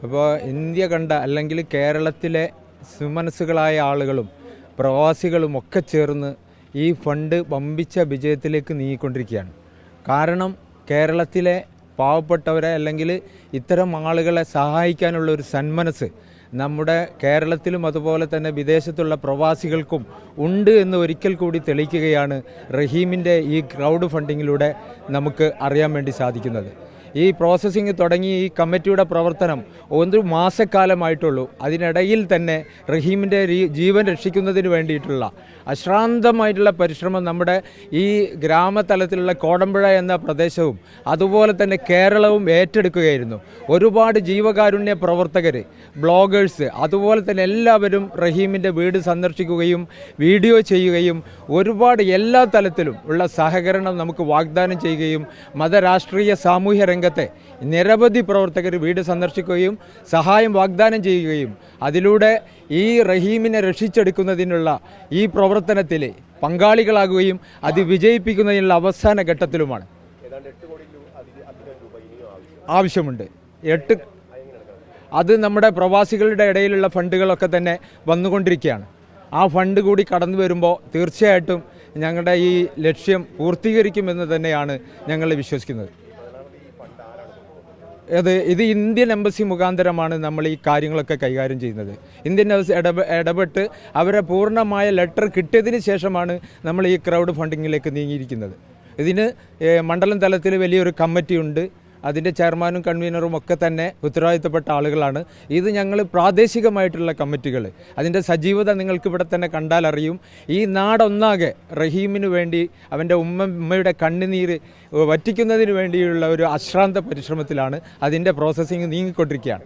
അപ്പോൾ ഇന്ത്യ കണ്ട അല്ലെങ്കിൽ കേരളത്തിലെ സുമനസ്സുകളായ ആളുകളും പ്രവാസികളും ഒക്കെ ചേർന്ന് ഈ ഫണ്ട് വമ്പിച്ച വിജയത്തിലേക്ക് നീങ്ങിക്കൊണ്ടിരിക്കുകയാണ്. കാരണം കേരളത്തിലെ പാവപ്പെട്ടവരെ അല്ലെങ്കിൽ ഇത്തരം ആളുകളെ സഹായിക്കാനുള്ള ഒരു സന്മനസ് നമ്മുടെ കേരളത്തിലും അതുപോലെ തന്നെ വിദേശത്തുള്ള പ്രവാസികൾക്കും ഉണ്ട് എന്ന് ഒരിക്കൽ കൂടി തെളിയിക്കുകയാണ് റഹീമിൻ്റെ ഈ ക്രൗഡ് ഫണ്ടിങ്ങിലൂടെ നമുക്ക് അറിയാൻ വേണ്ടി സാധിക്കുന്നത്. ഈ പ്രോസസ്സിങ് തുടങ്ങി ഈ കമ്മിറ്റിയുടെ പ്രവർത്തനം 1 മാസക്കാലമായിട്ടുള്ളൂ. അതിനിടയിൽ തന്നെ റഹീമിൻ്റെ ജീവൻ രക്ഷിക്കുന്നതിന് വേണ്ടിയിട്ടുള്ള അശ്രാന്തമായിട്ടുള്ള പരിശ്രമം നമ്മുടെ ഈ ഗ്രാമതലത്തിലുള്ള കോടമ്പുഴ എന്ന പ്രദേശവും അതുപോലെ തന്നെ കേരളവും ഏറ്റെടുക്കുകയായിരുന്നു. ഒരുപാട് ജീവകാരുണ്യ പ്രവർത്തകർ, ബ്ലോഗേഴ്സ്, അതുപോലെ തന്നെ എല്ലാവരും റഹീമിൻ്റെ വീട് സന്ദർശിക്കുകയും വീഡിയോ ചെയ്യുകയും ഒരുപാട് എല്ലാ തലത്തിലും ഉള്ള സഹകരണം നമുക്ക് വാഗ്ദാനം ചെയ്യുകയും മതരാഷ്ട്രീയ സാമൂഹ്യ രംഗത്തെ നിരവധി പ്രവർത്തകർ വീട് സന്ദർശിക്കുകയും സഹായം വാഗ്ദാനം ചെയ്യുകയും അതിലൂടെ ഈ റഹീമിനെ രക്ഷിച്ചെടുക്കുന്നതിനുള്ള ഈ പ്രവർത്തനത്തിൽ പങ്കാളികളാകുകയും അത് വിജയിപ്പിക്കുന്നതിനുള്ള അവസാന ഘട്ടത്തിലുമാണ്. ആവശ്യമുണ്ട്. അത് നമ്മുടെ പ്രവാസികളുടെ ഇടയിലുള്ള ഫണ്ടുകളൊക്കെ തന്നെ വന്നുകൊണ്ടിരിക്കുകയാണ്. ആ ഫണ്ട് കൂടി കടന്നു വരുമ്പോൾ തീർച്ചയായിട്ടും ഞങ്ങളുടെ ഈ ലക്ഷ്യം പൂർത്തീകരിക്കുമെന്ന് തന്നെയാണ് ഞങ്ങൾ വിശ്വസിക്കുന്നത്. ഇത് ഇന്ത്യൻ എംബസി മുഖാന്തരമാണ് നമ്മൾ ഈ കാര്യങ്ങളൊക്കെ കൈകാര്യം ചെയ്യുന്നത്. ഇന്ത്യൻ എംബസി ഇടപെട്ട് അവരെ പൂർണ്ണമായ ലെറ്റർ കിട്ടിയതിന് ശേഷമാണ് നമ്മൾ ഈ ക്രൗഡ് ഫണ്ടിങ്ങിലേക്ക് നീങ്ങിയിരിക്കുന്നത്. ഇതിന് മണ്ഡലം തലത്തിൽ വലിയൊരു കമ്മിറ്റിയുണ്ട്. അതിൻ്റെ ചെയർമാനും കൺവീനറും ഒക്കെ തന്നെ ഉത്തരവാദിത്തപ്പെട്ട ആളുകളാണ്. ഇത് ഞങ്ങൾ പ്രാദേശികമായിട്ടുള്ള കമ്മിറ്റികൾ, അതിൻ്റെ സജീവത നിങ്ങൾക്ക് ഇവിടെ തന്നെ കണ്ടാൽ അറിയും. ഈ നാടൊന്നാകെ റഹീമിന് വേണ്ടി അവൻ്റെ ഉമ്മയുടെ കണ്ണുനീര് വറ്റിക്കുന്നതിന് വേണ്ടിയുള്ള ഒരു അശ്രാന്ത പരിശ്രമത്തിലാണ് അതിൻ്റെ പ്രോസസ്സിങ് നീങ്ങിക്കൊണ്ടിരിക്കുകയാണ്.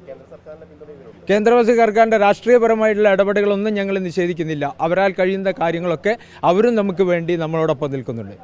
കേന്ദ്ര സർക്കാരിൻ്റെ രാഷ്ട്രീയപരമായിട്ടുള്ള ഇടപെടലുകളൊന്നും ഞങ്ങൾ നിഷേധിക്കുന്നില്ല. അവരാൽ കഴിയുന്ന കാര്യങ്ങളൊക്കെ അവരും നമുക്ക് വേണ്ടി നമ്മളോടൊപ്പം നിൽക്കുന്നുണ്ട്.